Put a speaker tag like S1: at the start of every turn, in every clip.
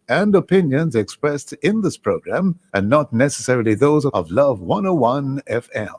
S1: and opinions expressed in this program and not necessarily those of Love 101 FM.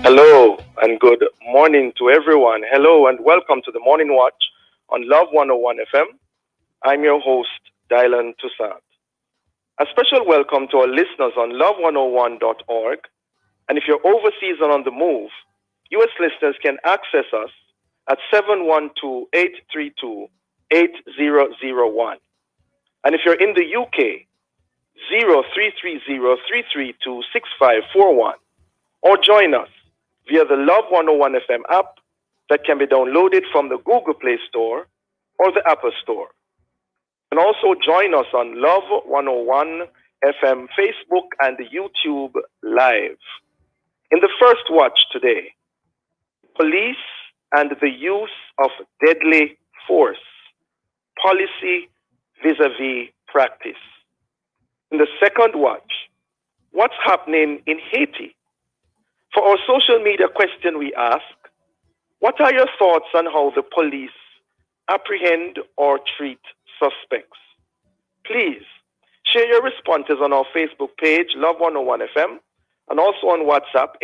S2: Hello and good morning to everyone. Hello and welcome to the Morning Watch on Love 101 FM. I'm your host, Dylan Toussaint. A special welcome to our listeners on love101.org. And if you're overseas and on the move, U.S. listeners can access us at 712-832-8001. And if you're in the UK, 0330-332-6541. Or join us via the Love 101 FM app that can be downloaded from the Google Play Store or the Apple Store. And also join us on Love 101 FM Facebook and YouTube Live. In the first watch today, police and the use of deadly force, policy vis-a-vis practice. In the second watch, what's happening in Haiti? For our social media question, we ask, what are your thoughts on how the police apprehend or treat suspects? Please share your responses on our Facebook page, Love 101 FM, and also on WhatsApp,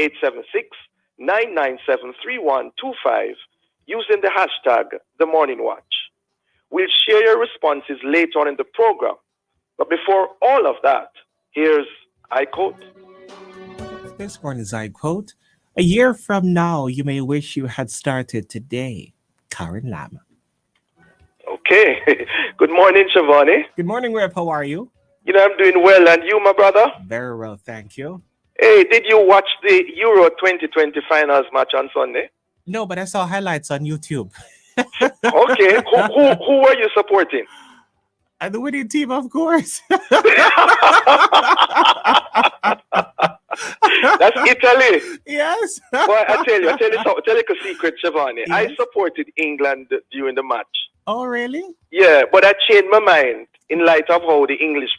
S2: 876-997-3125, using the hashtag The Morning Watch. We'll share your responses later on in the program. But before all of that, here's I Quote.
S3: This morning's I Quote: a year from now, you may wish you had started today. Karen Lam.
S2: Okay. Good morning, Shivani.
S3: Good morning, Rep. How are you?
S2: You know, I'm doing well. And you, my brother?
S3: Very well, thank you.
S2: Hey, did you watch the Euro 2020 finals match on Sunday?
S3: No, but I saw highlights on YouTube.
S2: Okay. Who were you supporting?
S3: The winning team, of course.
S2: That's Italy.
S3: Yes.
S2: Boy, I tell you a secret, Shivani.
S3: Yes.
S2: I supported England during the match.
S3: Oh, really?
S2: Yeah, but I changed my mind in light of how the English,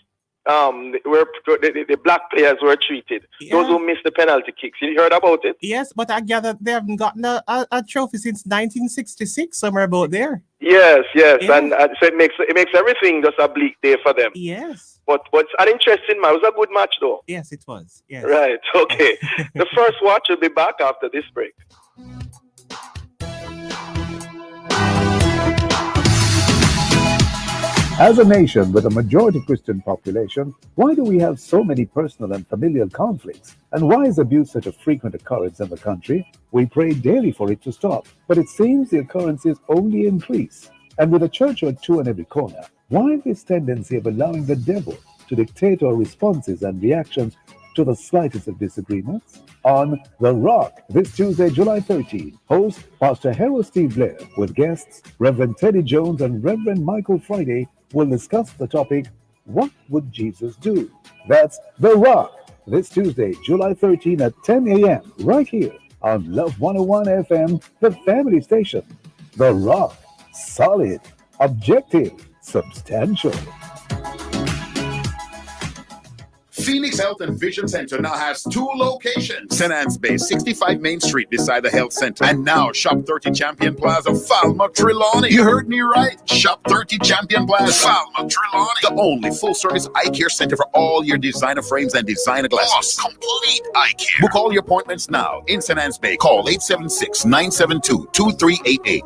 S2: the black players were treated.
S3: Yeah.
S2: Those who missed the penalty kicks. You heard about it?
S3: Yes, but I gather they haven't gotten a trophy since 1966, somewhere about there.
S2: Yes.
S3: Yeah.
S2: And so it makes everything just a bleak day for them.
S3: Yes.
S2: But it's an interesting match. It was a good match, though.
S3: Yes, it was. Yes.
S2: Right. Okay. The first watch will be back after this break.
S1: As a nation with a majority Christian population, why do we have so many personal and familial conflicts? And why is abuse such a frequent occurrence in the country? We pray daily for it to stop, but it seems the occurrences only increase. And with a church or two on every corner, why this tendency of allowing the devil to dictate our responses and reactions to the slightest of disagreements? On The Rock, this Tuesday, July 13, host Pastor Harold Steve Blair with guests Reverend Teddy Jones and Reverend Michael Friday will discuss the topic, What Would Jesus Do? That's The Rock, this Tuesday, July 13 at 10 a.m. right here on Love 101 FM, the family station. The Rock, solid, objective, substantial.
S4: Phoenix Health and Vision Center now has 2 locations. St. Anne's Bay, 65 Main Street beside the Health Center. And now Shop 30 Champion Plaza, Falmouth, Trelawney. You heard me right. Shop 30 Champion Plaza, Falmouth, Trelawney. The only full-service eye care center for all your designer frames and designer glasses. Complete eye care. Book all your appointments now in St. Anne's Bay. Call 876-972-2388.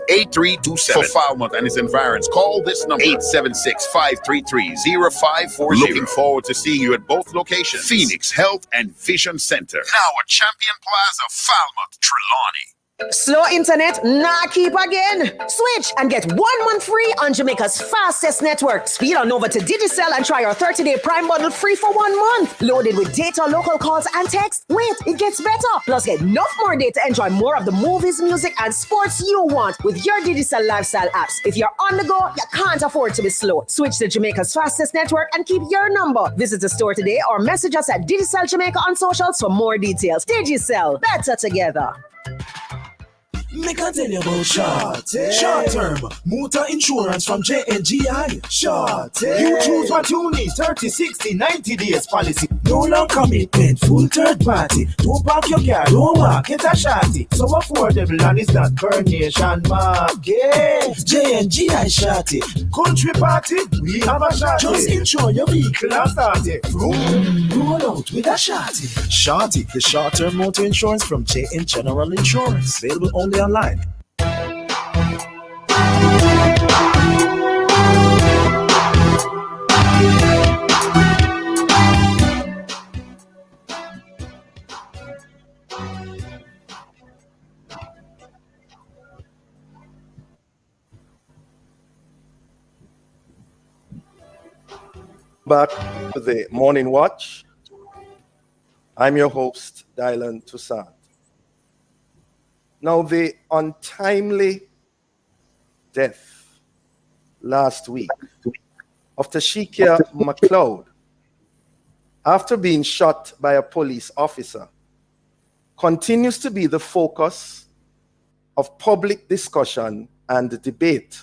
S4: 876-589-8327. For Falmouth and its environs, call this number 876-533-0540. Looking forward to seeing you at both locations. Phoenix Health and Vision Center. Now at Champion Plaza, Falmouth, Trelawney.
S5: Slow internet, nah keep again. Switch and get 1 month free on Jamaica's fastest network. Speed on over to Digicel and try our 30-day Prime bundle free for 1 month. Loaded with data, local calls, and text. Wait, it gets better. Plus, get enough more data to enjoy more of the movies, music, and sports you want with your Digicel lifestyle apps. If you're on the go, you can't afford to be slow. Switch to Jamaica's fastest network and keep your number. Visit the store today or message us at Digicel Jamaica on socials for more details. Digicel, better together.
S6: Make I tell you about short-term motor insurance from JNGI. You choose what you need, 30, 60, 90 days policy. No long commitment, full third party. Don't park your car, don't walk, get a shotty. So affordable and it's not per nation market. JNGI shotty. Country party, we have a shotty. Just insure your vehicle and start it. Roll out with a shotty. Shotty, the short-term motor insurance from JN General Insurance. Available only online.
S7: Back to the Morning Watch. I'm your host, Dylan Toussaint. Now, the untimely death last week of Tashikia McLeod after being shot by a police officer continues to be the focus of public discussion and debate.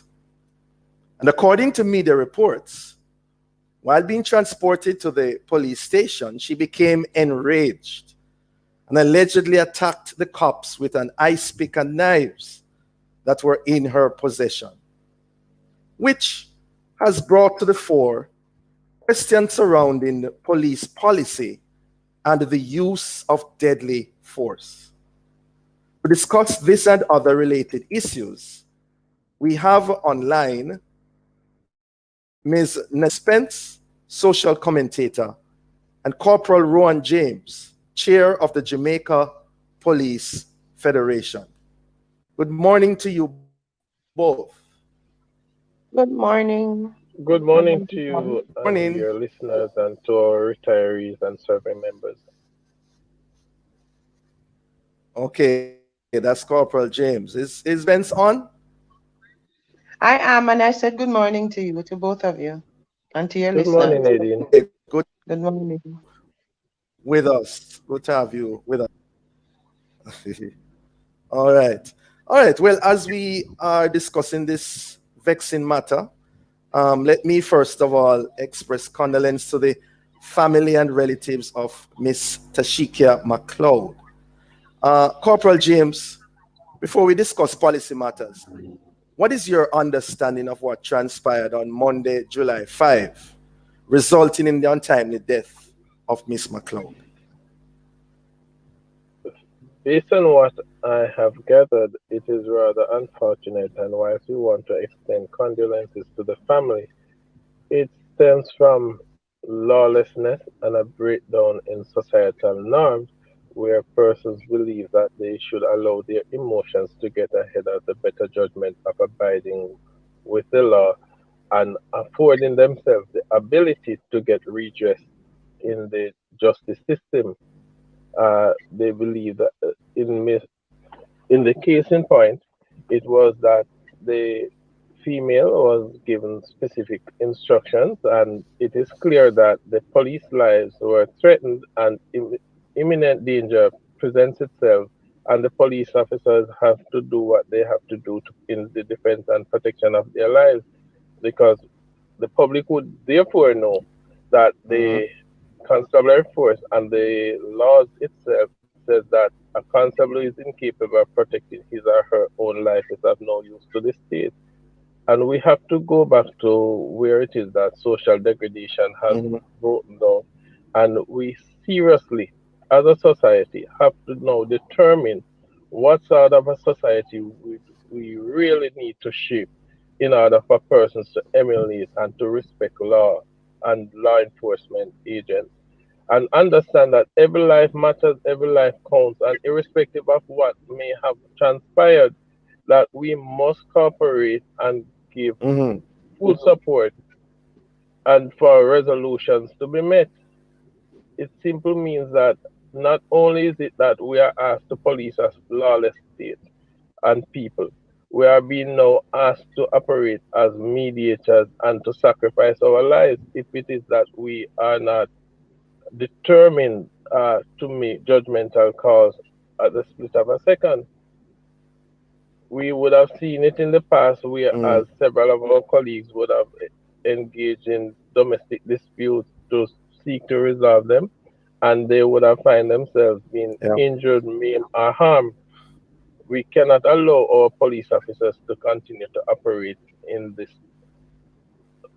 S7: And according to media reports, while being transported to the police station, she became enraged and allegedly attacked the cops with an ice pick and knives that were in her possession, which has brought to the fore questions surrounding the police policy and the use of deadly force. To discuss this and other related issues, we have online Ms. Nespence, social commentator, and Corporal Rowan James, chair of the Jamaica Police Federation. Good morning to you both.
S8: Good morning.
S9: Good morning to you
S7: Morning.
S9: and your listeners and to our retirees and serving members.
S7: Okay, that's Corporal James. Is Vince on?
S8: I am, and I said good morning to you, to both of you, and to your
S9: Good
S8: listeners.
S9: morning, Nadine.
S7: Okay, good
S8: Good morning.
S7: with us. Good to have you with us. All right. All right. Well, as we are discussing this vexing matter, let me first of all express condolence to the family and relatives of Miss Tashikia McLeod. Corporal James, before we discuss policy matters, what is your understanding of what transpired on Monday, July 5, resulting in the untimely death of Miss McLeod?
S9: Based on what I have gathered, it is rather unfortunate, and whilst we want to extend condolences to the family, it stems from lawlessness and a breakdown in societal norms where persons believe that they should allow their emotions to get ahead of the better judgment of abiding with the law and affording themselves the ability to get redress in the justice system. They believe that in the case in point, it was that the female was given specific instructions, and it is clear that the police lives were threatened and imminent danger presents itself, and the police officers have to do what they have to do in the defense and protection of their lives, because the public would therefore know that the constabulary force and the laws itself says that a constable is incapable of protecting his or her own life is of no use to the state. And we have to go back to where it is that social degradation has broken down, and we seriously, as a society, have to now determine what sort of a society we really need to shape in order for persons to emulate and to respect law and law enforcement agents, and understand that every life matters, every life counts, and irrespective of what may have transpired, that we must cooperate and give
S7: Mm-hmm.
S9: full support and for resolutions to be met. It simply means that not only is it that we are asked to police a lawless state and people, we are being now asked to operate as mediators and to sacrifice our lives if it is that we are not determined to make judgmental calls at the split of a second. We would have seen it in the past where
S7: Mm.
S9: as several of our colleagues would have engaged in domestic disputes to seek to resolve them, and they would have find themselves being
S7: Yeah.
S9: injured, maimed, or harmed. We cannot allow our police officers to continue to operate in this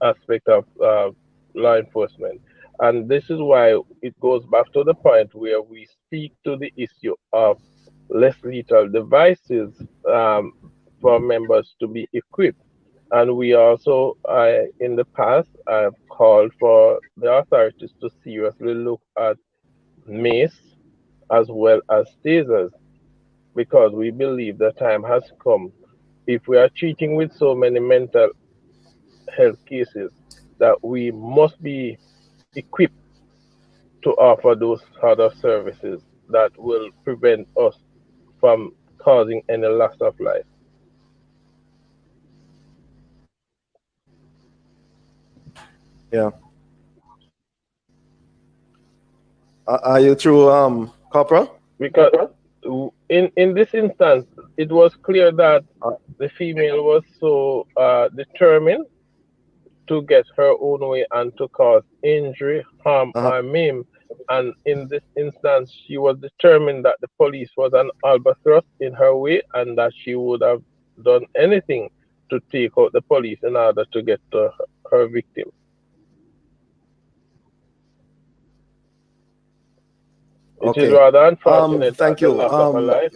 S9: aspect of law enforcement. And this is why it goes back to the point where we speak to the issue of less lethal devices for members to be equipped. And we also, in the past, have called for the authorities to seriously look at mace as well as tasers, because we believe the time has come. If we are treating with so many mental health cases, that we must be equipped to offer those sort of services that will prevent us from causing any loss of life.
S7: Yeah. Are you through, Corporal?
S9: Because in this instance, it was clear that the female was so determined to get her own way and to cause injury, harm, or maim. And in this instance, she was determined that the police was an albatross in her way and that she would have done anything to take out the police in order to get to her victim. It is rather unfortunate
S7: thank
S9: that the
S7: you.
S9: loss of a life.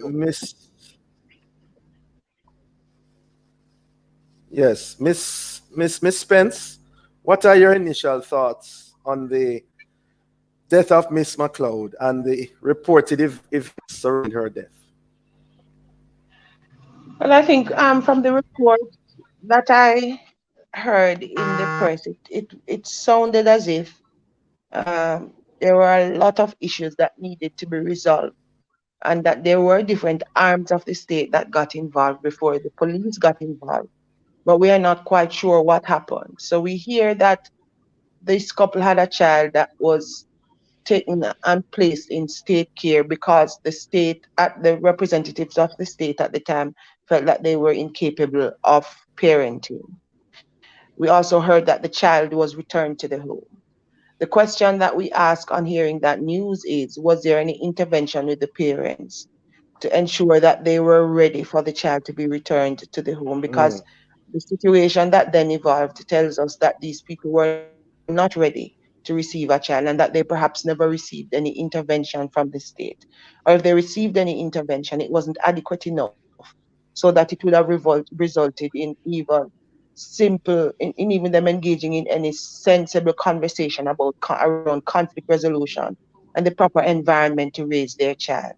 S7: Miss Spence, what are your initial thoughts on the death of Miss McLeod and the reported events surrounding her death?
S8: Well, I think from the report that I heard in the press, it sounded as if there were a lot of issues that needed to be resolved, and that there were different arms of the state that got involved before the police got involved. But we are not quite sure what happened. So we hear that this couple had a child that was taken and placed in state care because the representatives of the state at the time felt that they were incapable of parenting. We also heard that the child was returned to the home. The question that we ask on hearing that news is, was there any intervention with the parents to ensure that they were ready for the child to be returned to the home? Because the situation that then evolved tells us that these people were not ready to receive a child and that they perhaps never received any intervention from the state. Or if they received any intervention, it wasn't adequate enough so that it would have resulted in even in even them engaging in any sensible conversation about around conflict resolution and the proper environment to raise their child.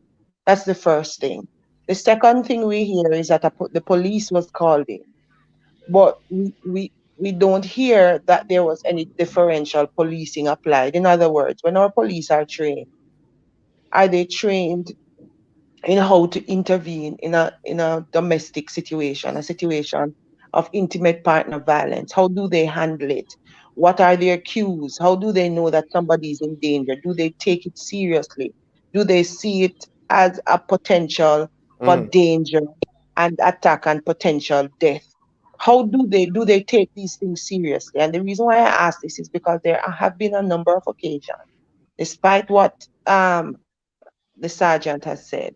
S8: That's the first thing. The second thing we hear is that the police was called in, but we don't hear that there was any differential policing applied. In other words, when our police are they trained in how to intervene in a domestic situation, a situation of intimate partner violence? How do they handle it? What are their cues? How do they know that somebody is in danger? Do they take it seriously? Do they see it as a potential for danger and attack and potential death? How do they take these things seriously? And the reason why I ask this is because there have been a number of occasions, despite what the sergeant has said,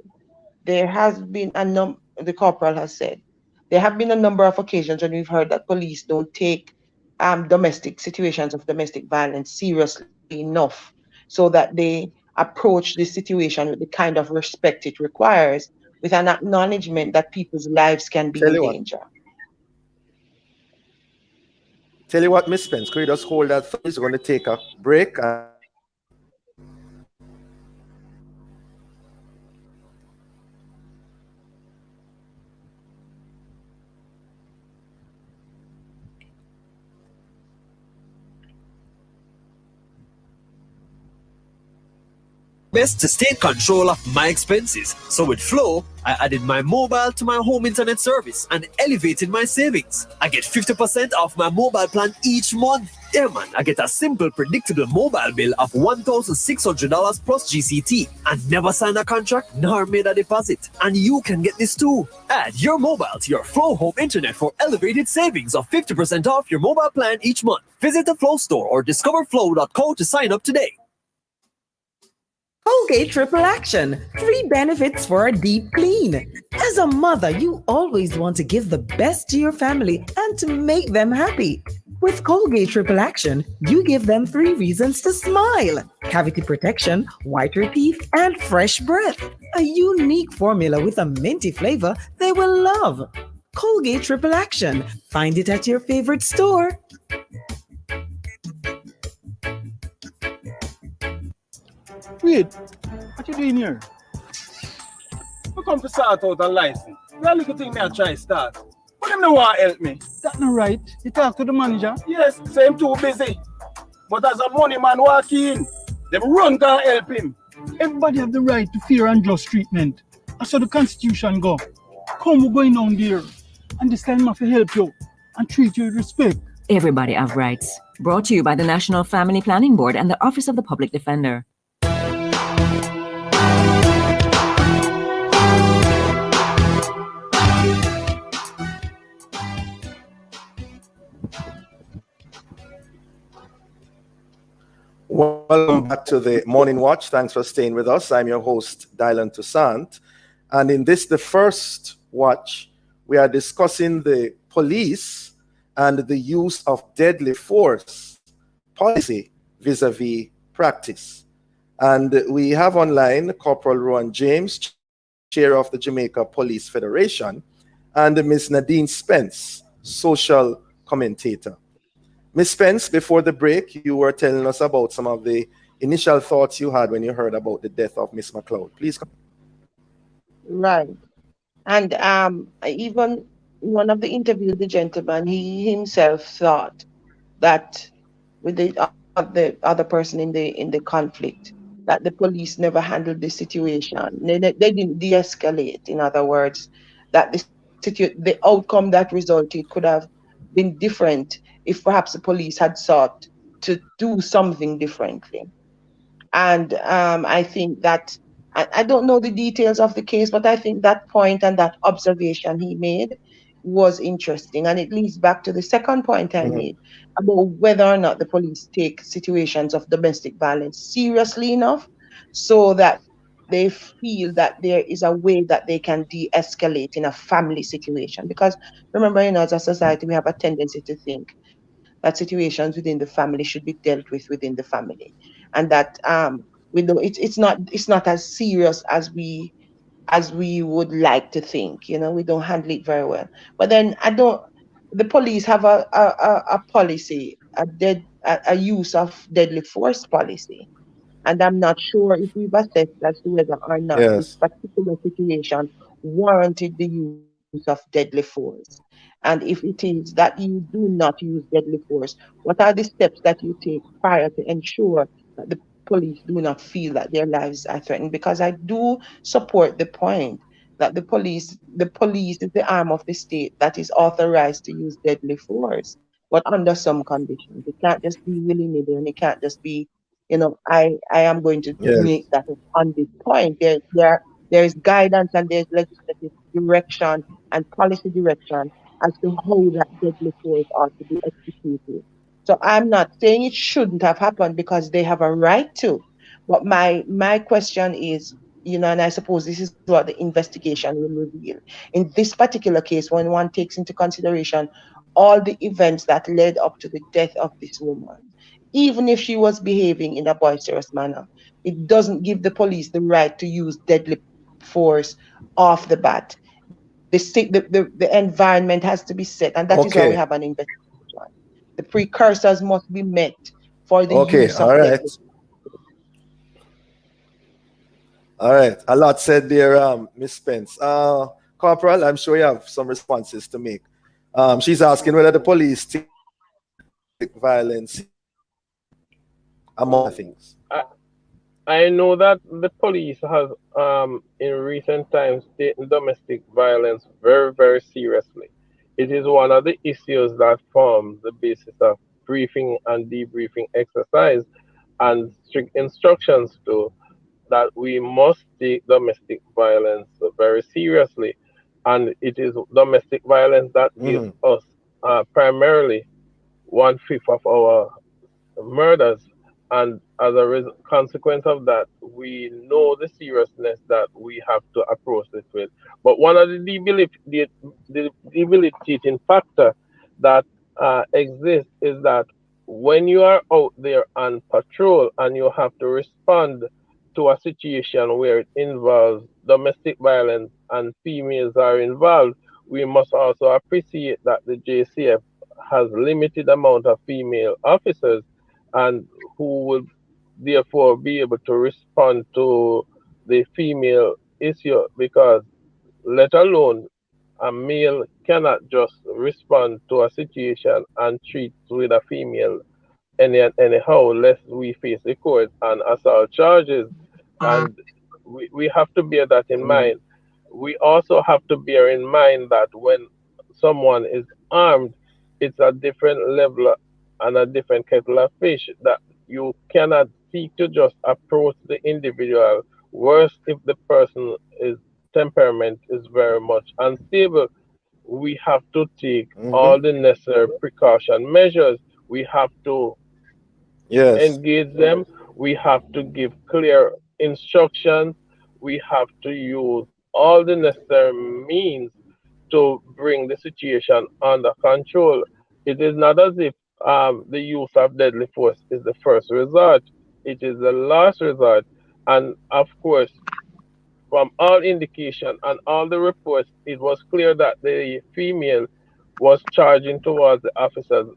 S8: there has been the corporal has said, there have been a number of occasions when we've heard that police don't take domestic situations of domestic violence seriously enough so that they approach the situation with the kind of respect it requires, with an acknowledgement that people's lives can be in danger.
S7: Tell you what, Miss Spence, could you just hold that thought? We're going to take a break.
S10: Best to stay in control of my expenses. So with Flow, I added my mobile to my home internet service and elevated my savings. I get 50% off my mobile plan each month. Yeah, man, I get a simple, predictable mobile bill of $1,600 plus GCT and never sign a contract nor made a deposit. And you can get this too. Add your mobile to your Flow home internet for elevated savings of 50% off your mobile plan each month. Visit the Flow store or discoverflow.co to sign up today.
S11: Colgate Triple Action. 3 benefits for a deep clean. As a mother, you always want to give the best to your family and to make them happy. With Colgate Triple Action, you give them 3 reasons to smile. Cavity protection, whiter teeth, and fresh breath. A unique formula with a minty flavor they will love. Colgate Triple Action. Find it at your favorite store.
S12: Wait, what you doing here? I come to start out a license. That little thing me I try start. But them no want help me.
S13: That's not right. You talk to the manager.
S12: Yes, same too busy. But as a money man walk in, them run can help him.
S13: Everybody have the right to fair and just treatment. That's how the Constitution go. Come, we're going down there. And this time I have to help you and treat you with respect.
S14: Everybody have rights. Brought to you by the National Family Planning Board and the Office of the Public Defender.
S7: Welcome back to the Morning Watch. Thanks for staying with us. I'm your host, Dylan Toussaint. And in this, the first watch, we are discussing the police and the use of deadly force policy vis-a-vis practice. And we have online Corporal Rowan James, chair of the Jamaica Police Federation, and Ms. Nadine Spence, social commentator. Ms. Spence, before the break, you were telling us about some of the initial thoughts you had when you heard about the death of Miss McLeod. Please come.
S8: Right. And even one of the interviews, the gentleman, he himself thought that with the other person in the conflict, that the police never handled the situation. They didn't de-escalate. In other words, that the outcome that resulted could have been different if perhaps the police had sought to do something differently. And I think that, I don't know the details of the case, but I think that point and that observation he made was interesting. And it leads back to the second point I made about whether or not the police take situations of domestic violence seriously enough so that they feel that there is a way that they can de-escalate in a family situation. Because remember, as a society, we have a tendency to think that situations within the family should be dealt with within the family, and that it's not as serious as we would like to think. We don't handle it very well. But then the police have a policy, a use of deadly force policy. And I'm not sure if we've assessed as to whether or not this particular situation warranted the use of deadly force. And if it is that you do not use deadly force, what are the steps that you take prior to ensure that the police do not feel that their lives are threatened? Because I do support the point that the police is the arm of the state that is authorized to use deadly force, but under some conditions. It can't just be willy-nilly, and it can't just be, I am going to make that on this point. There is guidance and there's legislative direction and policy direction as to how that deadly force ought to be executed. So I'm not saying it shouldn't have happened because they have a right to. But my question is, and I suppose this is what the investigation will reveal. In this particular case, when one takes into consideration all the events that led up to the death of this woman, even if she was behaving in a boisterous manner, it doesn't give the police the right to use deadly force off the bat. The environment has to be set, and that is why we have an investigation. the precursors must be met for the
S7: Okay,
S8: use of
S7: all right.
S8: deadly.
S7: All right. A lot said there, Miss Spence. Corporal, I'm sure you have some responses to make. She's asking whether the police take violence among other things.
S9: I know that the police has, in recent times, taken domestic violence very, very seriously. It is one of the issues that forms the basis of briefing and debriefing exercise and strict instructions to that we must take domestic violence very seriously. And it is domestic violence that gives us primarily 1/5 of our murders. And as a consequence of that, we know the seriousness that we have to approach it with. But one of the debilitating factor that exists is that when you are out there on patrol and you have to respond to a situation where it involves domestic violence and females are involved, we must also appreciate that the JCF has limited amount of female officers and who will therefore be able to respond to the female issue, because let alone a male cannot just respond to a situation and treat with a female anyhow, lest we face a court and assault charges. And we have to bear that in mind. We also have to bear in mind that when someone is armed, it's a different level and a different kettle of fish, that you cannot seek to just approach the individual. Worse, if the person is temperament is very much unstable, we have to take all the necessary precaution measures. We have to engage them. We have to give clear instructions. We have to use all the necessary means to bring the situation under control. It is not as if the use of deadly force is the first resort. It is the last resort. And of course, from all indication and all the reports, it was clear that the female was charging towards the officers.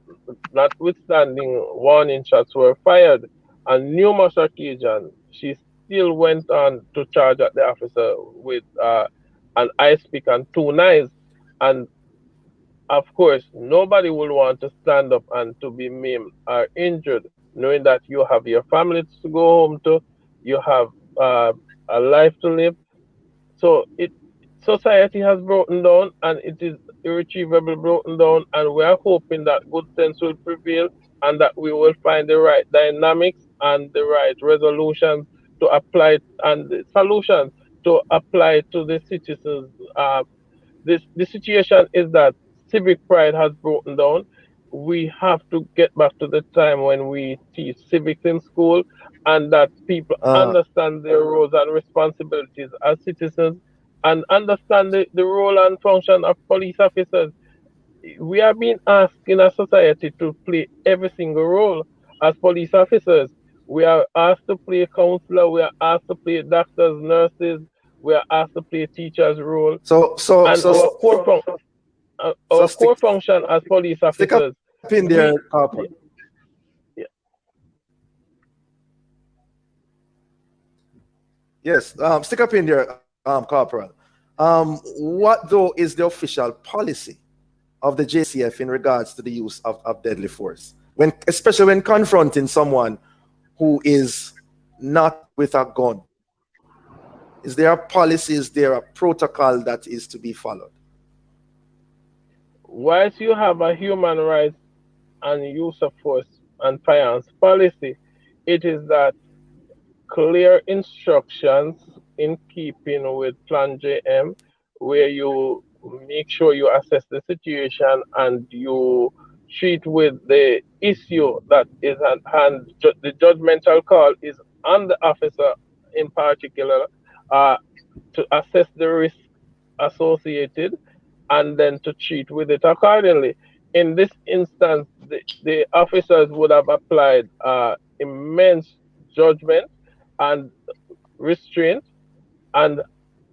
S9: Notwithstanding warning shots were fired on numerous occasions, she still went on to charge at the officer with an ice pick and 2 knives. And of course, nobody will want to stand up and to be maimed or injured, knowing that you have your family to go home to, you have a life to live. So society has broken down, and it is irretrievably broken down, and we are hoping that good sense will prevail and that we will find the right dynamics and the right resolutions to apply and the solutions to apply to the citizens. The situation is that civic pride has broken down. We have to get back to the time when we teach civics in school, and that people understand their roles and responsibilities as citizens and understand the role and function of police officers. We are being asked in a society to play every single role as police officers. We are asked to play counselor, we are asked to play doctors, nurses, we are asked to play teachers' role. Our core function as police officers.
S7: In there, Corporal. Yes, stick up in there, Corporal. What though is the official policy of the JCF in regards to the use of deadly force, especially when confronting someone who is not with a gun? Is there a policy? Is there a protocol that is to be followed?
S9: Whilst you have a human rights and use of force and firearms policy, it is that clear instructions in keeping with Plan JM, where you make sure you assess the situation and you treat with the issue that is at hand. The judgmental call is on the officer in particular to assess the risk associated and then to treat with it accordingly. In this instance, the officers would have applied immense judgment and restraint, and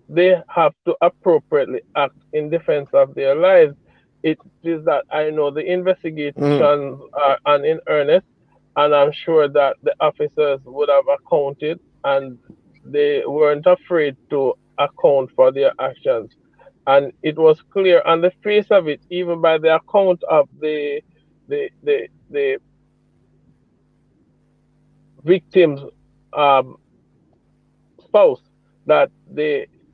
S9: they have to appropriately act in defense of their lives. It is that I know the investigations are in earnest, and I'm sure that the officers would have accounted, and they weren't afraid to account for their actions. And it was clear on the face of it, even by the account of the victim's um, spouse, that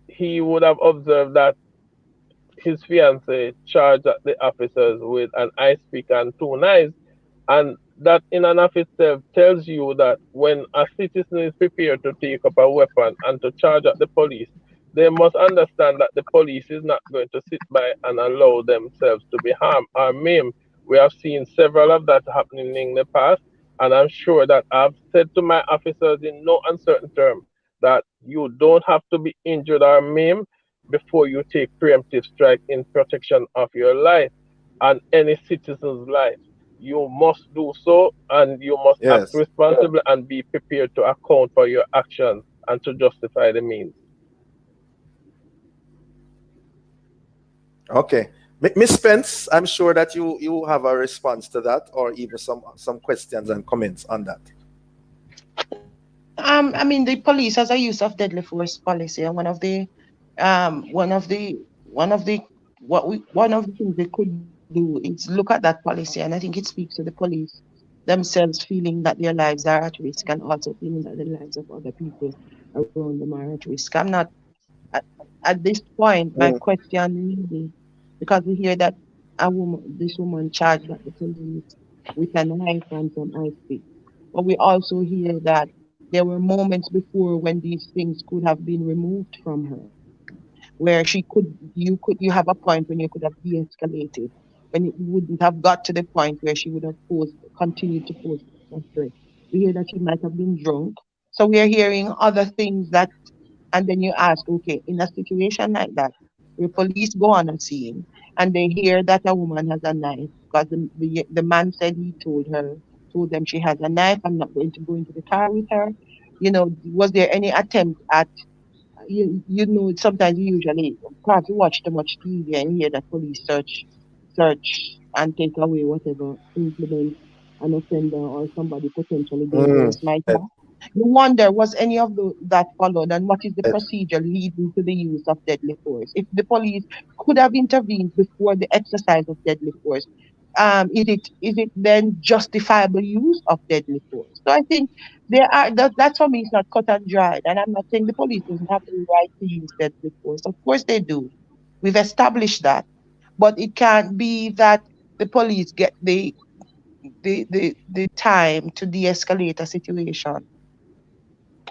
S9: he would have observed that his fiancee charged the officers with an ice pick and two knives, and that in and of itself tells you that when a citizen is prepared to take up a weapon and to charge at the police, they must understand that the police is not going to sit by and allow themselves to be harmed or maimed. We have seen several of that happening in the past, and I'm sure that I've said to my officers in no uncertain term that you don't have to be injured or maimed before you take preemptive strike in protection of your life and any citizen's life. You must do so, and you must act responsibly and be prepared to account for your actions and to justify the means.
S7: Okay. Miss Spence, I'm sure that you have a response to that, or even some questions and comments on that.
S8: I mean, the police has a use of deadly force policy, and one of the things they could do is look at that policy, and I think it speaks to the police themselves feeling that their lives are at risk, and also feeling that the lives of other people around them are at risk. I'm not at this point. My question really, because we hear that this woman charged at the police with a knife and some ice pick, but we also hear that there were moments before when these things could have been removed from her, where you have a point when you could have de-escalated, when it wouldn't have got to the point where she would have continued to pose a threat. We hear that she might have been drunk. So we are hearing other things that, and then you ask, okay, in a situation like that, the police go on a scene and they hear that a woman has a knife, because the man said he told them she has a knife, I'm not going to go into the car with her. Was there any attempt at, sometimes you usually, perhaps you watch too much TV and hear that police search and take away whatever implement an offender or somebody potentially dangerous might have. You wonder, was any of that followed, and what is the procedure leading to the use of deadly force? If the police could have intervened before the exercise of deadly force, is it then justifiable use of deadly force? So I think that's for me, it's not cut and dried, and I'm not saying the police doesn't have the right to use deadly force. Of course they do. We've established that, but it can't be that the police get the time to de-escalate a situation,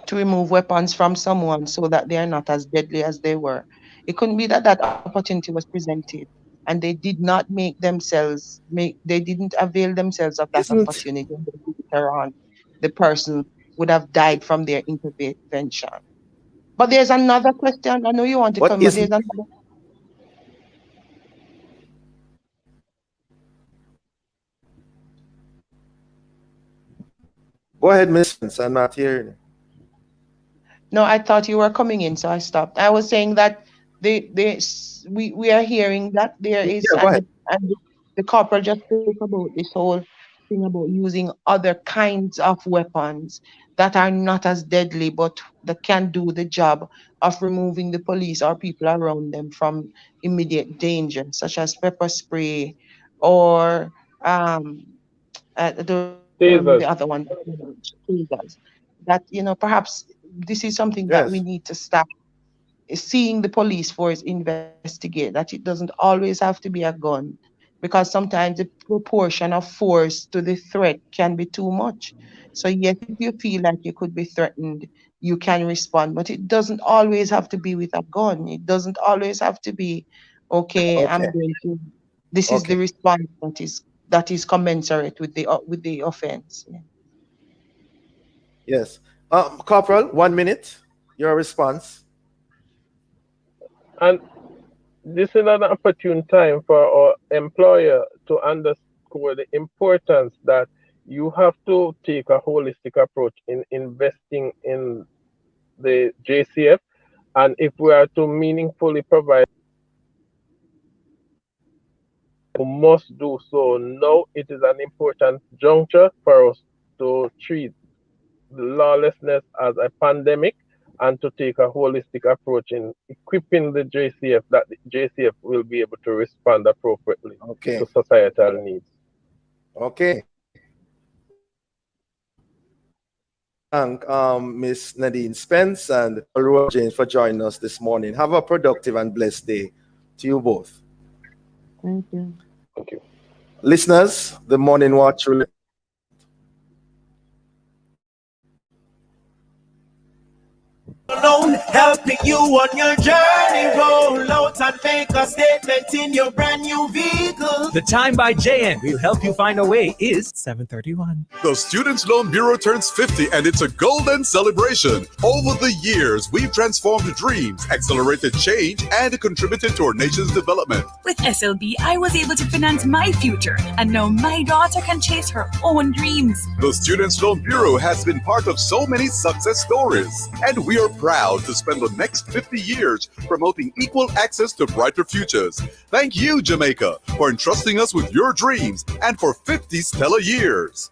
S8: to remove weapons from someone so that they are not as deadly as they were. It couldn't be that that opportunity was presented and they did not they didn't avail themselves of that opportunity, and later on the person would have died from their intervention. But there's another question. I know you want to come, but there's another.
S7: Go ahead, Miss Spence. I'm not hearing.
S8: No, I thought you were coming in, so I stopped. I was saying that we are hearing that there is, and the corporal just spoke about this whole thing about using other kinds of weapons that are not as deadly, but that can do the job of removing the police or people around them from immediate danger, such as pepper spray or the other one, tasers. That, perhaps this is something that we need to start seeing the police force investigate, that it doesn't always have to be a gun, because sometimes the proportion of force to the threat can be too much. So yes, if you feel like you could be threatened, you can respond, but it doesn't always have to be with a gun. It doesn't always have to be, this is the response that is commensurate with the offense. Yeah.
S7: Yes. Corporal, 1 minute. Your response.
S9: And this is an opportune time for our employer to underscore the importance that you have to take a holistic approach in investing in the JCF. And if we are to meaningfully provide we must do so now. It is an important juncture for us to treat lawlessness as a pandemic and to take a holistic approach in equipping the JCF, that the JCF will be able to respond appropriately to societal needs.
S7: Okay. Thank Miss Nadine Spence and Aurora James for joining us this morning. Have a productive and blessed day to you both.
S8: Thank you.
S9: Thank you.
S7: Listeners, the Morning Watch will
S6: Alone, helping you on your journey. Roll out and make a statement in your brand new vehicle.
S10: The time by JN will help you find a way is
S3: 7:31.
S15: The Students Loan Bureau turns 50 and it's a golden celebration. Over the years, we've transformed dreams, accelerated change, and contributed to our nation's development.
S16: With SLB, I was able to finance my future, and now my daughter can chase her own dreams.
S15: The Students Loan Bureau has been part of so many success stories, and we are proud to spend the next 50 years promoting equal access to brighter futures. Thank you, Jamaica, for entrusting us with your dreams and for 50 stellar years.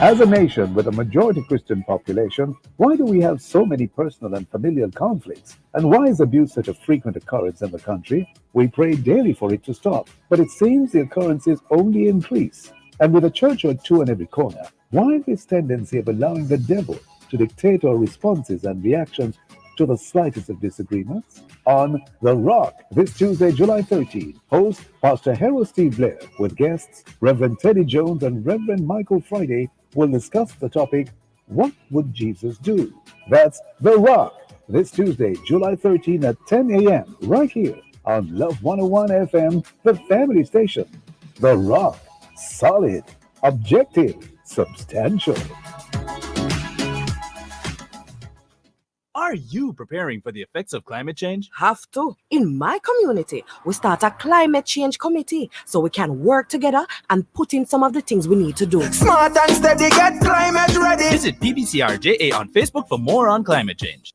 S1: As a nation with a majority Christian population, why do we have so many personal and familial conflicts? And why is abuse such a frequent occurrence in the country? We pray daily for it to stop, but it seems the occurrences only increase. And with a church or two on every corner, why this tendency of allowing the devil to dictate our responses and reactions to the slightest of disagreements? On The Rock, this Tuesday, July 13, host Pastor Harold Steve Blair with guests Reverend Teddy Jones and Reverend Michael Friday will discuss the topic, What Would Jesus Do? That's The Rock, this Tuesday, July 13 at 10 a.m. right here on Love 101 FM, the family station. The Rock, solid, objective, substantial.
S17: Are you preparing for the effects of climate change?
S18: Have to. In my community, we start a climate change committee so we can work together and put in some of the things we need to do.
S6: Smart and steady, get climate ready.
S17: Visit PBCRJA on Facebook for more on climate change.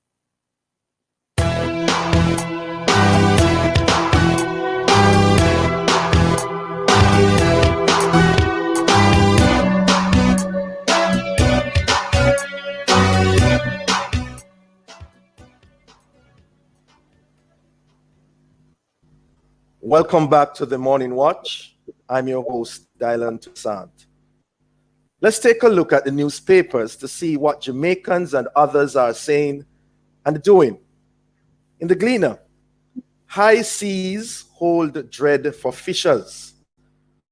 S7: Welcome back to the Morning Watch. I'm your host, Dylan Toussaint. Let's take a look at the newspapers to see what Jamaicans and others are saying and doing. In the Gleaner, high seas hold dread for fishers.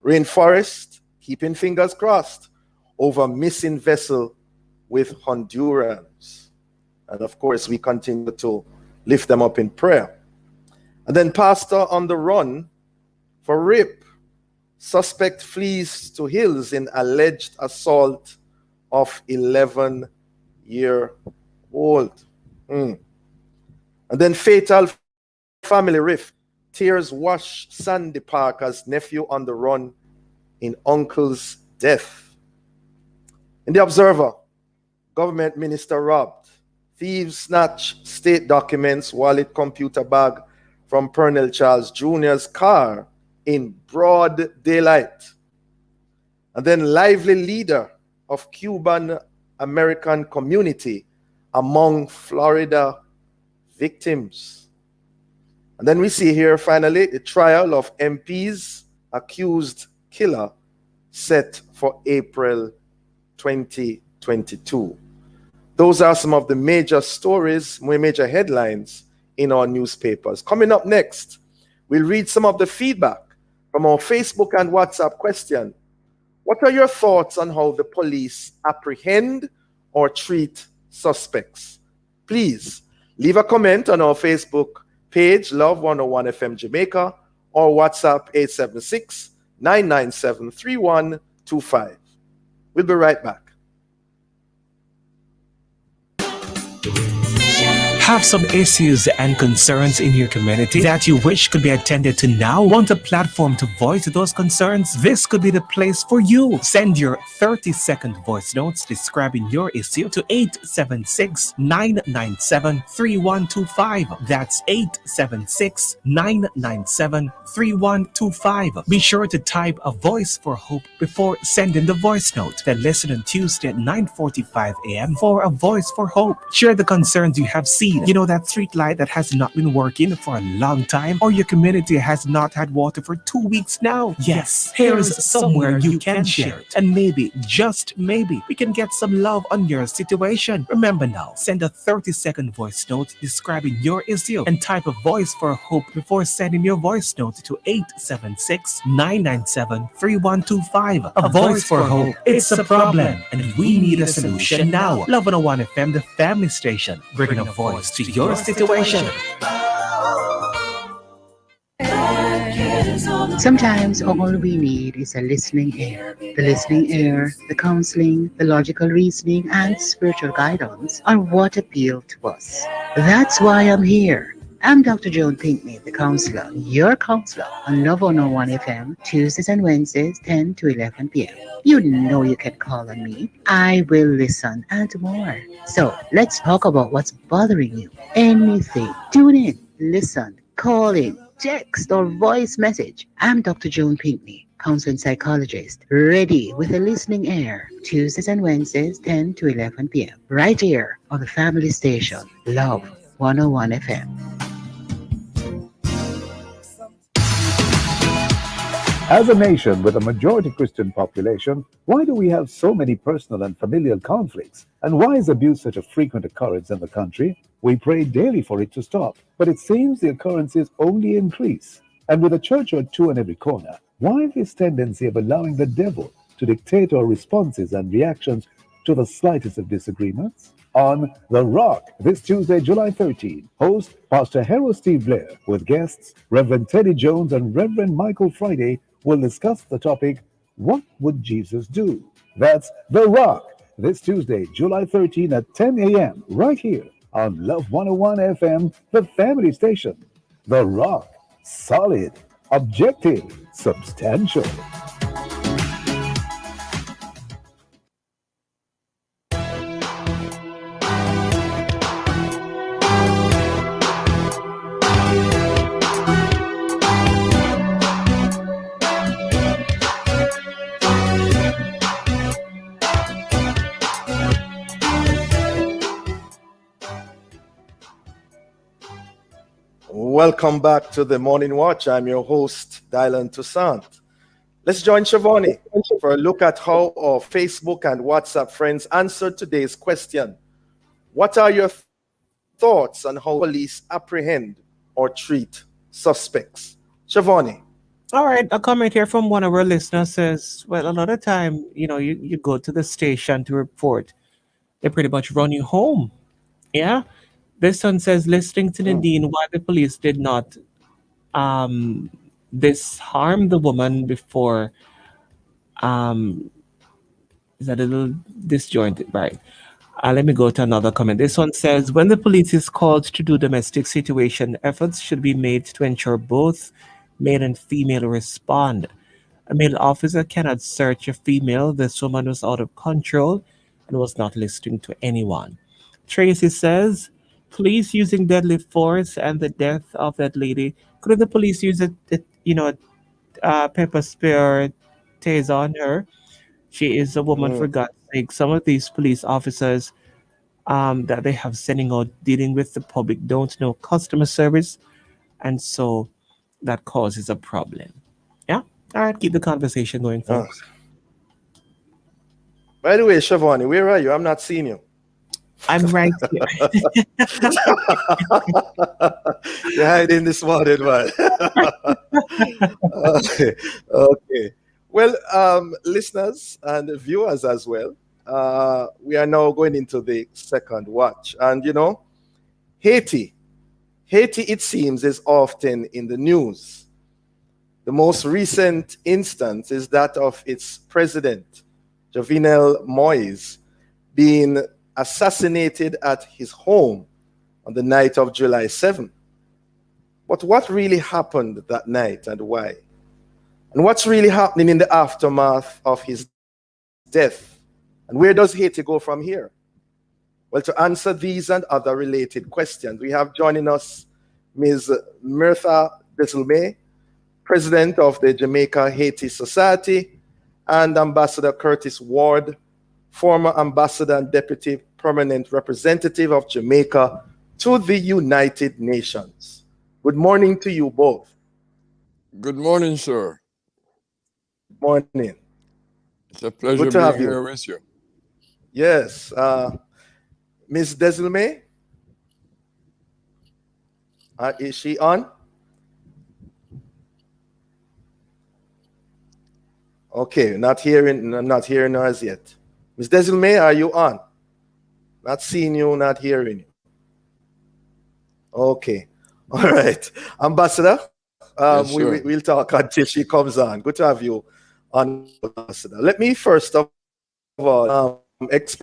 S7: Rainforest keeping fingers crossed over missing vessel with Hondurans. And of course, we continue to lift them up in prayer. And then pastor on the run for rape. Suspect flees to hills in alleged assault of 11-year-old. And then fatal family rift. Tears wash Sandy Parker's nephew on the run in uncle's death. In the Observer, government minister robbed. Thieves snatch state documents, wallet, computer bag from Pernell Charles Jr.'s car in broad daylight. And then lively leader of Cuban American community among Florida victims. And then we see here finally the trial of MP's accused killer set for April 2022. Those are some of the major stories, major headlines in our newspapers. Coming up next, we'll read some of the feedback from our Facebook and WhatsApp question. What are your thoughts on how the police apprehend or treat suspects? Please leave a comment on our Facebook page, Love 101 FM Jamaica, or WhatsApp 876-997-3125. We'll be right back.
S3: Have some issues and concerns in your community that you wish could be attended to now? Want a platform to voice those concerns? This could be the place for you. Send your 30-second voice notes describing your issue to 876-997-3125. That's 876-997-3125. Be sure to type a voice for hope before sending the voice note. Then listen on Tuesday at 9:45 a.m. for a voice for hope. Share the concerns you have seen. You know that street light that has not been working for a long time, or your community has not had water for 2 weeks now? Yes, here's somewhere you can share it. And maybe, just maybe, we can get some love on your situation. Remember now, send a 30-second voice note describing your issue and type a voice for hope before sending your voice note to 876-997-3125. A voice for hope. It's a problem, and we need a solution now. Love 101 FM, the family station, bringing a voice to your situation.
S19: Sometimes all we need is a listening ear. The listening ear, the counseling, the logical reasoning, and spiritual guidance are what appeal to us. That's why I'm here. I'm Dr. Joan Pinkney, the counselor, your counselor on Love 101 FM, Tuesdays and Wednesdays, 10 to 11 p.m. You know you can call on me. I will listen and more. So let's talk about what's bothering you. Anything. Tune in, listen, call in, text or voice message. I'm Dr. Joan Pinkney, counseling psychologist, ready with a listening ear. Tuesdays and Wednesdays, 10 to 11 p.m. Right here on the family station, Love 101 FM.
S1: As a nation with a majority Christian population, why do we have so many personal and familial conflicts? And why is abuse such a frequent occurrence in the country? We pray daily for it to stop, but it seems the occurrences only increase. And with a church or two on every corner, why this tendency of allowing the devil to dictate our responses and reactions to the slightest of disagreements? On The Rock, this Tuesday, July 13, host Pastor Harold Steve Blair with guests Reverend Teddy Jones and Reverend Michael Friday will discuss the topic, What Would Jesus Do? That's The Rock, this Tuesday, July 13 at 10 a.m. right here on Love 101 FM, the family station. The Rock, solid, objective, substantial.
S7: Welcome back to the Morning Watch. I'm your host, Dylan Toussaint. Let's join Shavoni for a look at how our Facebook and WhatsApp friends answered today's question. What are your thoughts on how police apprehend or treat suspects? Shavoni.
S3: All right, a comment here from one of our listeners says, well, a lot of time, you go to the station to report. They pretty much run you home. Yeah? This one says, listening to Nadine, why the police did not disarm the woman before is that a little disjointed, right? Let me go to another comment. This one says, when the police is called to do domestic situation, efforts should be made to ensure both male and female respond. A male officer cannot search a female. This woman was out of control and was not listening to anyone. Tracy says, police using deadly force and the death of that lady. Couldn't the police use a pepper spray or taser on her? She is a woman, for God's sake. Some of these police officers that they have sending out dealing with the public don't know customer service, and so that causes a problem. Yeah? All right, keep the conversation going, folks.
S7: By the way, Shavoni, where are you? I'm not seeing you.
S3: I'm right here.
S7: You're hiding this morning, man. Okay. Well, listeners and viewers as well, we are now going into the second watch. And, Haiti, it seems, is often in the news. The most recent instance is that of its president, Jovenel Moïse, being assassinated at his home on the night of July 7. But what really happened that night and why? And what's really happening in the aftermath of his death? And where does Haiti go from here? Well, to answer these and other related questions, we have joining us Ms. Mirtha Desulme, President of the Jamaica Haiti Society, and Ambassador Curtis Ward, former Ambassador and Deputy Permanent Representative of Jamaica to the United Nations. Good morning to you both.
S20: Good morning, sir.
S7: Morning.
S20: It's a pleasure
S7: Good to
S20: being
S7: have you.
S20: here with you.
S7: Yes. Ms. Desulme, is she on? Okay, not hearing her as yet. Ms. Desulme, are you on? Not seeing you, not hearing you. Okay. All right. Ambassador,
S20: Yes, sir.
S7: we'll talk until she comes on. Good to have you on, Ambassador. Let me first of all express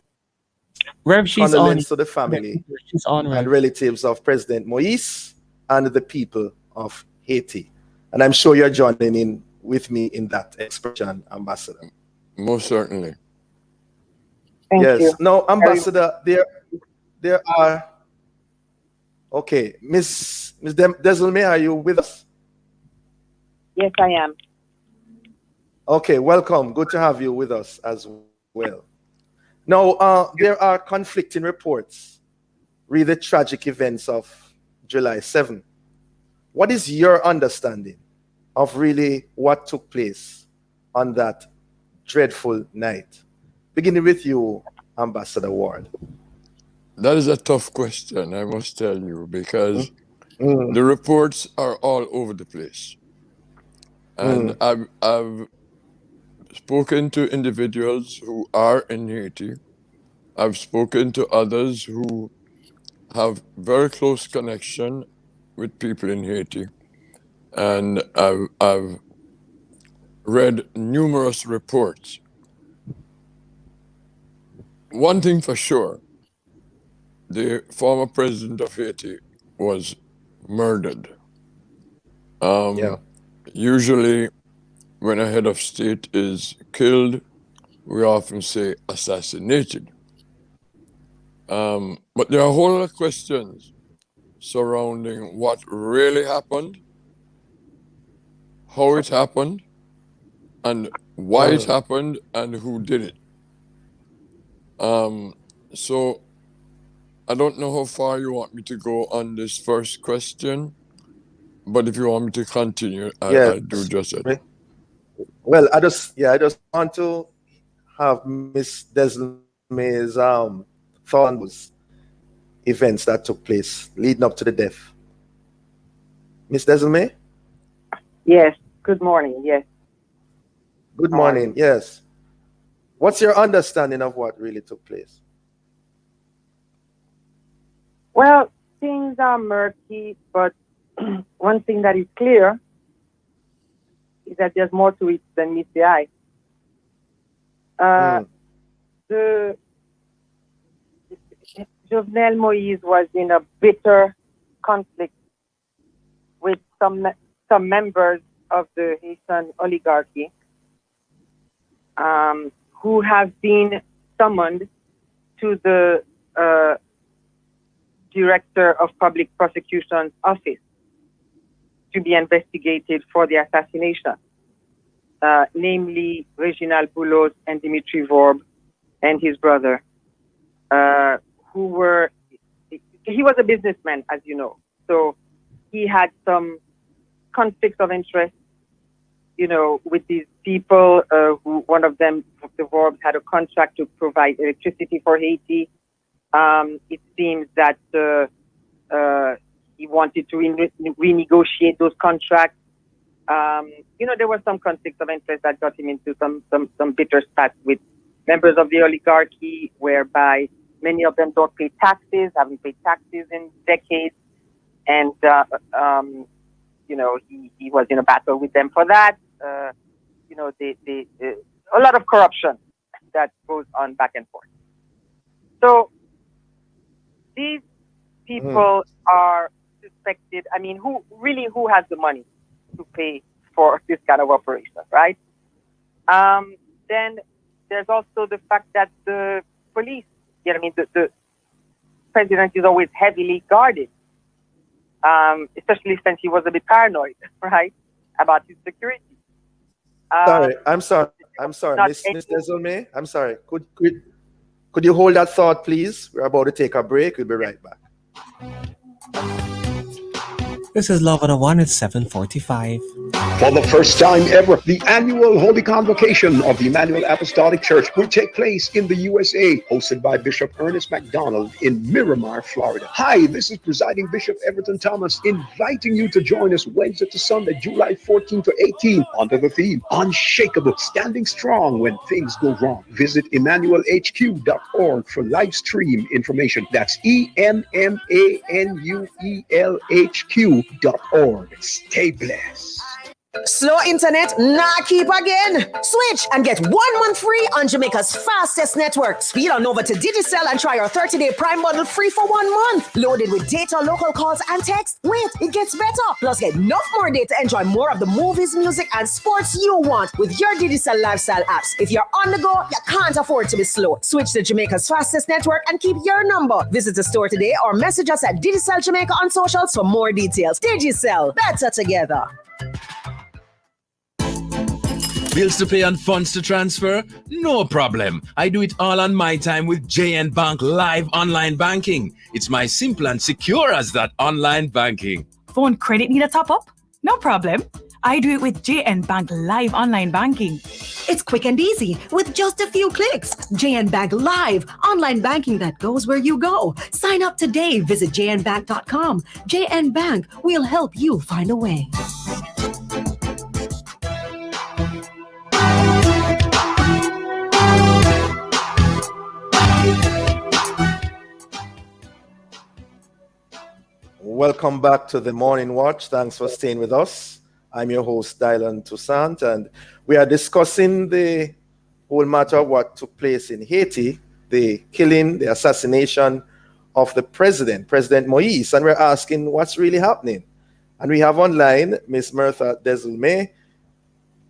S3: Rev, she's on.
S7: condolence to the family
S3: She's on,
S7: and
S3: Rev.
S7: relatives of President Moise and the people of Haiti. And I'm sure you're joining in with me in that expression, Ambassador.
S20: Most certainly.
S7: Yes. Now, Ambassador, there are. Okay, Miss Desulme, are you with us?
S21: Yes, I am.
S7: Okay, welcome. Good to have you with us as well. Now, there are conflicting reports re the tragic events of July 7. What is your understanding of really what took place on that dreadful night? Beginning with you, Ambassador Ward.
S20: That is a tough question, I must tell you, because the reports are all over the place. And I've spoken to individuals who are in Haiti. I've spoken to others who have very close connection with people in Haiti. And I've read numerous reports. One thing for sure, the former president of Haiti was murdered. Usually, when a head of state is killed, we often say assassinated. But there are a whole lot of questions surrounding what really happened, how it happened, and why it happened, and who did it. So I don't know how far you want me to go on this first question, but if you want me to continue, I'll do just that.
S7: Well, I just want to have Miss Desulme's thoughts on those events that took place leading up to the death. Miss Desulme?
S21: Yes. Good morning. Yes.
S7: Good morning. Yes. What's your understanding of what really took place?
S21: Well, things are murky, but one thing that is clear is that there's more to it than meets the eye. The Jovenel Moise was in a bitter conflict with some members of the Haitian oligarchy who have been summoned to the Director of Public Prosecution's office to be investigated for the assassination, namely Reginald Boulos and Dimitri Vorb and his brother, he was a businessman, as you know, so he had some conflicts of interest, with these people, who one of them, the Vorbs, had a contract to provide electricity for Haiti. It seems that he wanted to renegotiate those contracts. There were some conflicts of interest that got him into some bitter spats with members of the oligarchy, whereby many of them don't pay taxes, haven't paid taxes in decades, and he was in a battle with them for that. A lot of corruption that goes on back and forth. So these people are suspected. I mean, who has the money to pay for this kind of operation, right? Then there's also the fact that the police, the president is always heavily guarded, especially since he was a bit paranoid, right, about his security.
S7: I'm sorry, Miss Desulme. I'm sorry. Could you hold that thought, please? We're about to take a break. We'll be right back.
S3: This is Love 101 at 7:45.
S2: For the first time ever, the annual Holy Convocation of the Emmanuel Apostolic Church will take place in the USA, hosted by Bishop Ernest McDonald in Miramar, Florida. Hi, this is Presiding Bishop Everton Thomas, inviting you to join us Wednesday to Sunday, July 14 to 18, under the theme, Unshakable, Standing Strong When Things Go Wrong. Visit emmanuelhq.org for live stream information. That's EMMANUELHQ.org. Stay blessed.
S5: Slow internet, nah keep again. Switch and get 1 month free on Jamaica's fastest network. Speed on over to Digicel and try our 30-day Prime bundle free for 1 month. Loaded with data, local calls, and text. Wait, it gets better. Plus, get enough more data to enjoy more of the movies, music, and sports you want with your Digicel lifestyle apps. If you're on the go, you can't afford to be slow. Switch to Jamaica's fastest network and keep your number. Visit the store today or message us at Digicel Jamaica on socials for more details. Digicel, better together.
S22: Bills to pay and funds to transfer? No problem. I do it all on my time with JN Bank Live Online Banking. It's my simple and secure as that online banking.
S16: Phone credit need a top up? No problem. I do it with JN Bank Live Online Banking.
S23: It's quick and easy with just a few clicks. JN Bank Live, online banking that goes where you go. Sign up today. Visit jnbank.com. JN Bank, we'll help you find a way.
S7: Welcome back to the Morning Watch. Thanks for staying with us. I'm your host, Dylan Toussaint, and we are discussing the whole matter of what took place in Haiti, the killing, the assassination of the president, President Moïse, and we're asking what's really happening. And we have online Ms. Myrtha Desulme,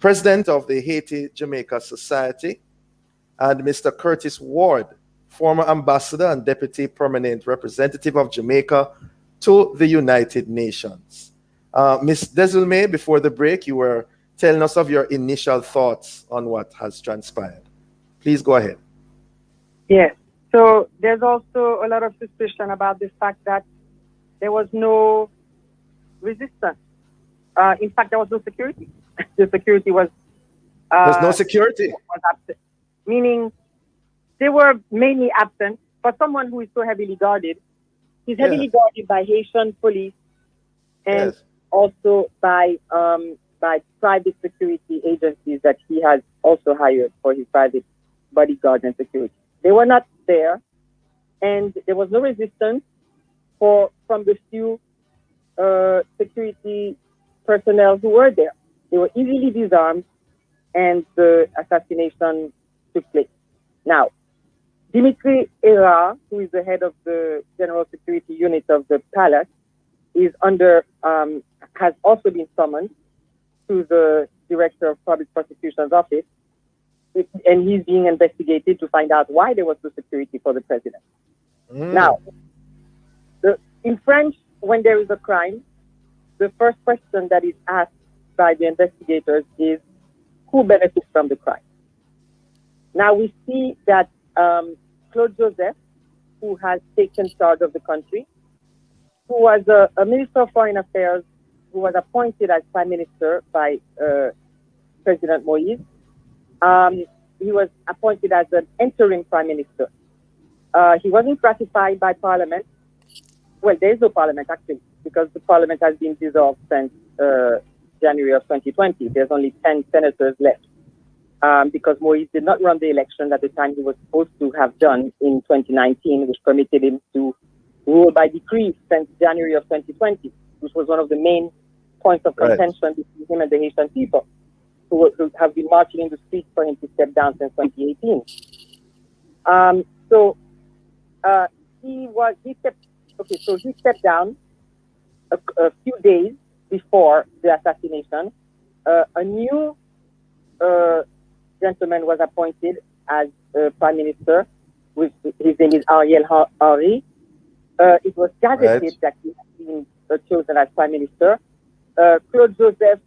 S7: president of the Haiti-Jamaica Society, and Mr. Curtis Ward, former ambassador and deputy permanent representative of Jamaica to the United Nations. Ms. Desulme, before the break, you were telling us of your initial thoughts on what has transpired. Please go ahead.
S21: Yes. So there's also a lot of suspicion about the fact that there was no resistance. In fact, there was no security. The security was...
S7: There's no security?
S21: Was absent. Meaning they were mainly absent. For someone who is so heavily guarded, he's heavily guarded by Haitian police and also by private security agencies that he has also hired for his private bodyguard and security. They were not there, and there was no resistance from the few security personnel who were there. They were easily disarmed, and the assassination took place. Now, Dimitri Era, who is the head of the General Security Unit of the Palace, is has also been summoned to the Director of Public Prosecution's office, and he's being investigated to find out why there was no security for the president. Now, in French, when there is a crime, the first question that is asked by the investigators is, who benefits from the crime? Now, we see that Claude Joseph, who has taken charge of the country, who was a Minister of Foreign Affairs, who was appointed as Prime Minister by President Moïse. He was appointed as an interim Prime Minister. He wasn't ratified by Parliament. Well, there is no Parliament, actually, because the Parliament has been dissolved since January of 2020. There's only 10 senators left. Because Moïse did not run the election at the time he was supposed to have done in 2019, which permitted him to rule by decree since January of 2020, which was one of the main points of contention between him and the Haitian people, who have been marching in the streets for him to step down since 2018. He kept okay, so he stepped down a few days before the assassination. A new gentleman was appointed as prime minister. His name is Ariel Henry. It was gazetted that he had been chosen as prime minister. Claude Joseph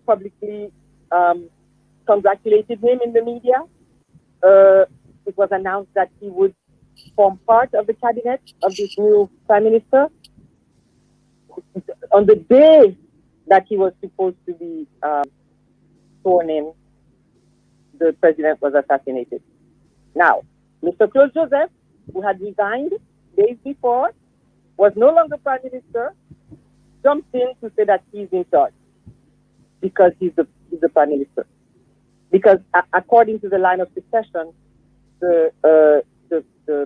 S21: publicly congratulated him in the media. It was announced that he would form part of the cabinet of this new prime minister. On the day that he was supposed to be sworn in, the president was assassinated. Now, Mr. Claude Joseph, who had resigned days before, was no longer prime minister, jumped in to say that he's in charge because he's the prime minister. Because according to the line of succession, the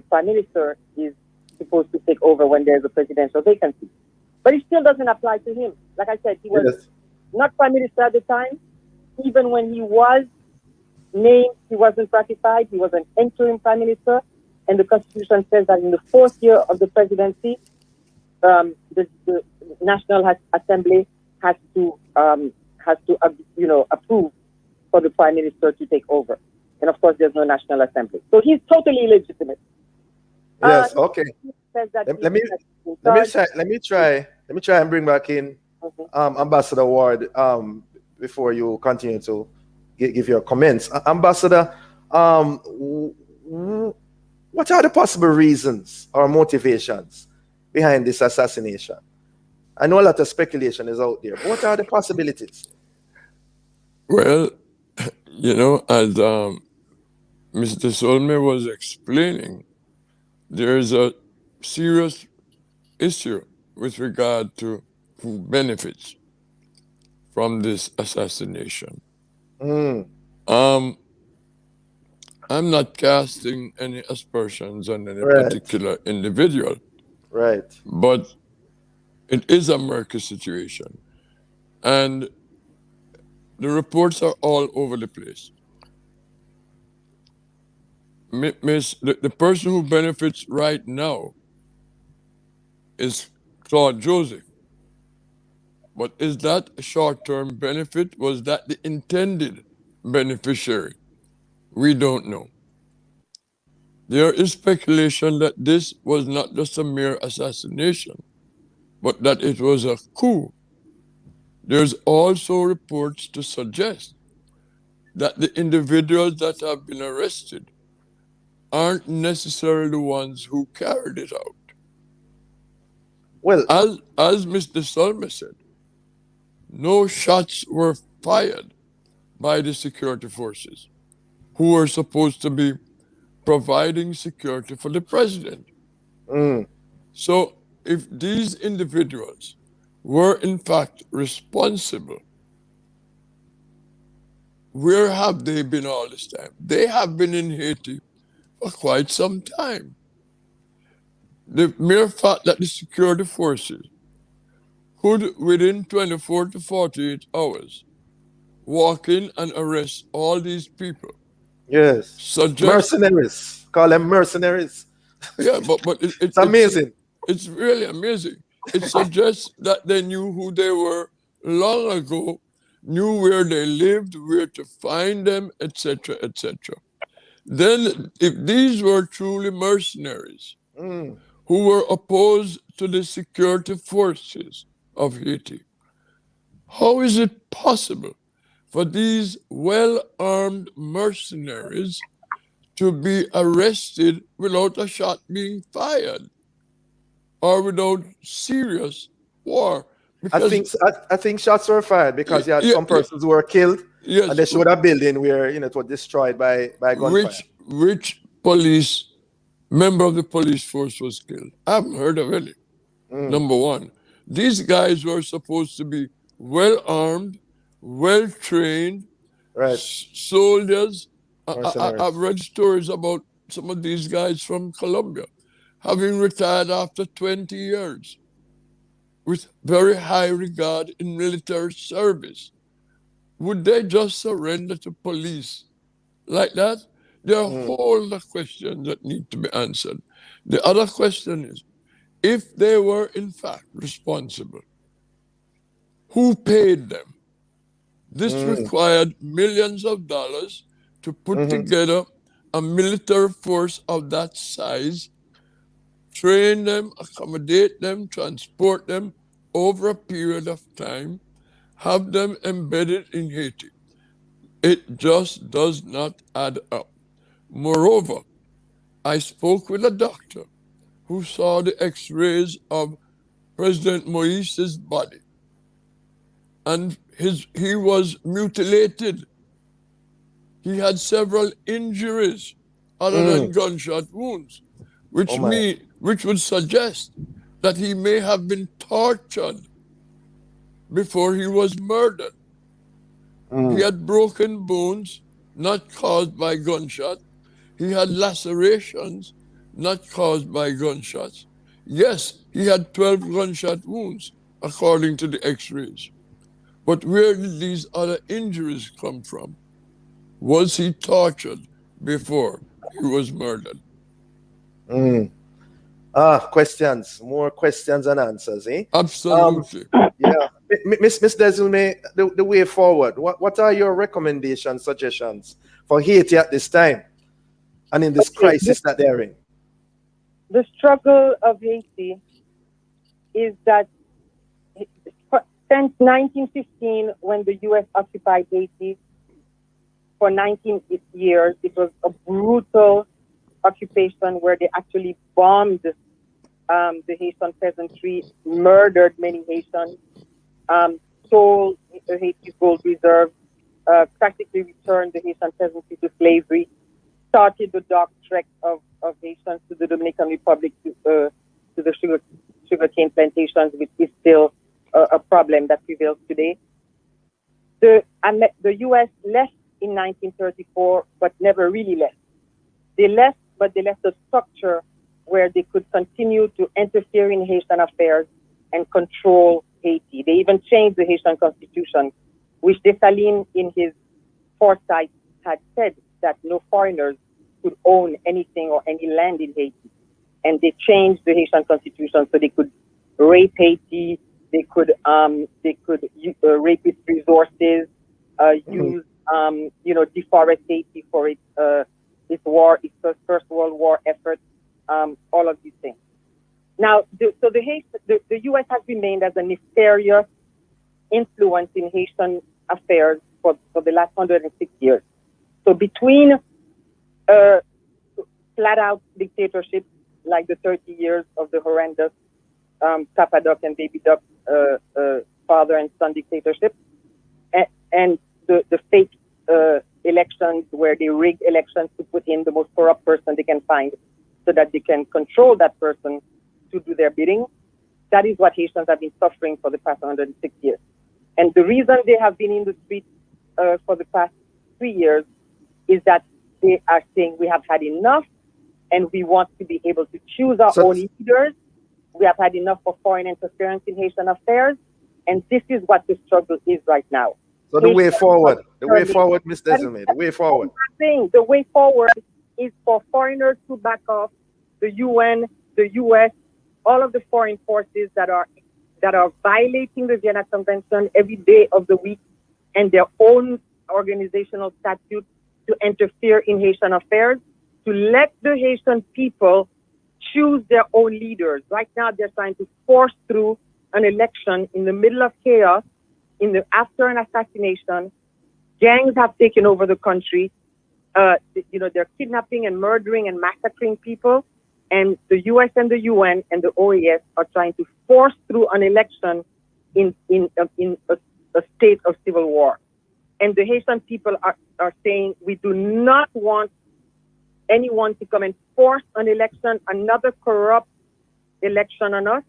S21: prime minister is supposed to take over when there's a presidential vacancy. But it still doesn't apply to him. Like I said, he was not prime minister at the time. Even when he was named, he wasn't ratified. He was an interim prime minister. And the Constitution says that in the 4th year of the presidency, the National Assembly has to approve for the prime minister to take over. And of course, there's no National Assembly. So he's totally illegitimate.
S7: Yes, okay. Let me try and bring back in Ambassador Ward before you continue to give your comments. Ambassador, what are the possible reasons or motivations behind this assassination? I know a lot of speculation is out there, but what are the possibilities?
S20: Well, as Mr. Solme was explaining, there is a serious issue with regard to who benefits from this assassination. I'm not casting any aspersions on any particular individual.
S7: Right.
S20: But it is a murky situation. And the reports are all over the place. The person who benefits right now is Claude Joseph. But is that a short-term benefit? Was that the intended beneficiary? We don't know. There is speculation that this was not just a mere assassination, but that it was a coup. There's also reports to suggest that the individuals that have been arrested aren't necessarily the ones who carried it out.
S7: Well,
S20: as Mr. Solme said, no shots were fired by the security forces who were supposed to be providing security for the president. So if these individuals were in fact responsible, where have they been all this time? They have been in Haiti for quite some time. The mere fact that the security forces could, within 24 to 48 hours, walk in and arrest all these people.
S7: Yes. Mercenaries. Call them mercenaries.
S20: Yeah, but
S7: it's amazing.
S20: It's really amazing. It suggests that they knew who they were long ago, knew where they lived, where to find them, etc., etc. Then, if these were truly mercenaries who were opposed to the security forces of Haiti, how is it possible for these well-armed mercenaries to be arrested without a shot being fired or without serious war?
S7: I think shots were fired because you had some persons who were killed, and they showed a building where it was destroyed by gunfire.
S20: Which police member of the police force was killed? I haven't heard of any. Number one, these guys were supposed to be well-armed, well-trained soldiers. I've read stories about some of these guys from Colombia having retired after 20 years with very high regard in military service. Would they just surrender to police like that? There are a whole lot of questions that need to be answered. The other question if they were in fact responsible, who paid them? This required millions of dollars to put together a military force of that size, train them, accommodate them, transport them over a period of time, have them embedded in Haiti. It just does not add up. Moreover, I spoke with a doctor who saw the x-rays of President Moise's body, and he was mutilated. He had several injuries other than gunshot wounds, which would suggest that he may have been tortured before he was murdered. He had broken bones, not caused by gunshot. He had lacerations, not caused by gunshots. Yes, he had 12 gunshot wounds, according to the x-rays. But where did these other injuries come from? Was he tortured before he was murdered?
S7: Questions. More questions and answers, eh?
S20: Absolutely.
S7: Yeah. Miss Desilme, the way forward, what are your recommendations, suggestions for Haiti at this time and in this crisis that they're in?
S21: The struggle of Haiti is that since 1915, when the U.S. occupied Haiti for 19 years, it was a brutal occupation where they actually bombed the Haitian peasantry, murdered many Haitians, sold Haiti's gold reserve, practically returned the Haitian peasantry to slavery, started the dark trek of Haitians to the Dominican Republic, to the sugarcane plantations, which is still a problem that prevails today. The U.S. left in 1934, but never really left. They left, but they left a structure where they could continue to interfere in Haitian affairs and control Haiti. They even changed the Haitian constitution, which Dessalines, in his foresight, had said that no foreigners could own anything or any land in Haiti. And they changed the Haitian constitution so they could rape Haiti, they could rape its resources, deforest Haiti for its war, its First World War effort, all of these things. Now, the U.S. has remained as a nefarious influence in Haitian affairs for the last 106 years. So between flat-out dictatorships like the 30 years of the horrendous Papa Doc and Baby Doc father and son dictatorship, and the fake elections where they rig elections to put in the most corrupt person they can find so that they can control that person to do their bidding. That is what Haitians have been suffering for the past 106 years. And the reason they have been in the streets for the past 3 years is that they are saying we have had enough and we want to be able to choose our own leaders. We have had enough of foreign interference in Haitian affairs. And this is what the struggle is right now.
S7: So the way forward, Ms. Desilme, the way forward.
S21: The way forward is for foreigners to back off the UN, the US, all of the foreign forces that are violating the Vienna Convention every day of the week and their own organizational statutes to interfere in Haitian affairs, to let the Haitian people choose their own leaders. Right now, they're trying to force through an election in the middle of chaos, after an assassination. Gangs have taken over the country. They're kidnapping and murdering and massacring people. And the US and the UN and the OAS are trying to force through an election in a state of civil war. And the Haitian people are saying, we do not want anyone to come and force an election, another corrupt election on us.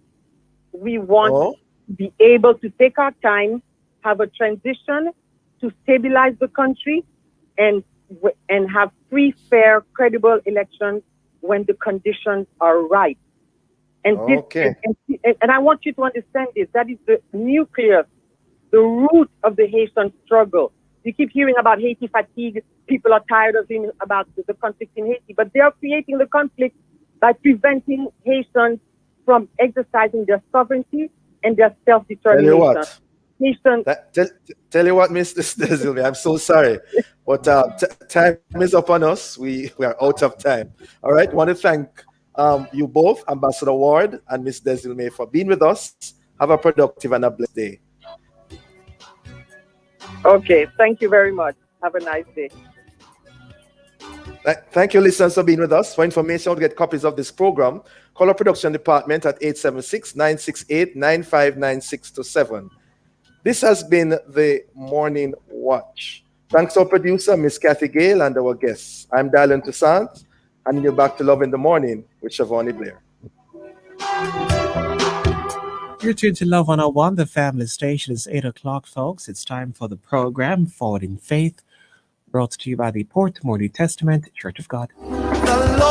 S21: We want to be able to take our time, have a transition to stabilize the country, and have free, fair, credible elections when the conditions are right. And and I want you to understand this. That is the nucleus, the root of the Haitian struggle. You keep hearing about Haiti fatigue. People are tired of hearing about the conflict in Haiti, but they are creating the conflict by preventing Haitians from exercising their sovereignty and their
S7: Tell you
S21: self-determination.
S7: what.
S21: Nation,
S7: Tell you what, Mr. Desilme, I'm so sorry, but time is up on us. We are out of time. All right, want to thank you both, Ambassador Ward and Ms. Desilme, for being with us. Have a productive and a blessed day.
S21: okay, thank you very much. Have a nice day.
S7: Thank you, listeners, for being with us. For information or to get copies of this program, call our production department at 876-968-959627. This has been the Morning Watch. Thanks to our producer, Miss Kathy Gale, and our guests. I'm Dylan Toussaint, and you're back to Love in the Morning with Siobhan Blair.
S3: You're tuned to Love 101, the family station. It's 8 o'clock, folks. It's time for the program Forward in Faith, brought to you by the Portmore New Testament Church of God.